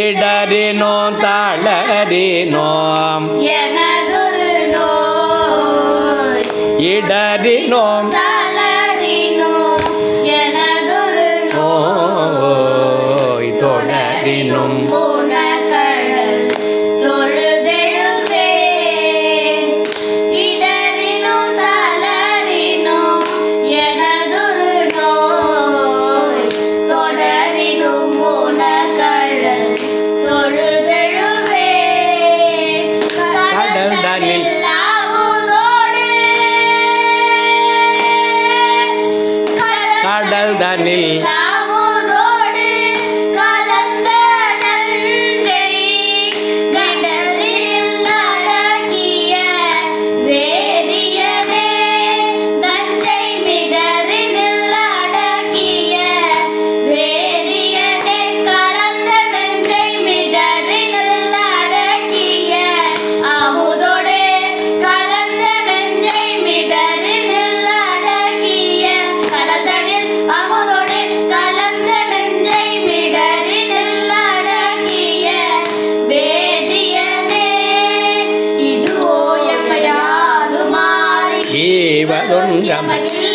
இடறினோ தளறினோ எனதொரு நோய் இடறினோ தளறினோ எனதொரு நோய் தொடரினும் புனகழல் தொழுதெழுவே இடறினோ தளறினோ எனதொரு நோய் தொடரினும் புனகழல் தொழுதெழுவே கடல் தனில் கடல் தனில் அமுதோடு கலந்த நஞ்சை கடலினில் அடக்கிய வேதியனே நஞ்சை மிடரினில் அடக்கிய வேதியனே கலந்த நஞ்சை மிடரினில் அடக்கிய அமுதோடு கலந்த நஞ்சை மிடரினில் அடக்கிய கடலில் அமுதோடு கலந்த நஞ்சை மிடரினில் அடக்கிய வேதியனே இதுவோ எமையாது மாறி ஈவதுண்டம் எமக்கில்லை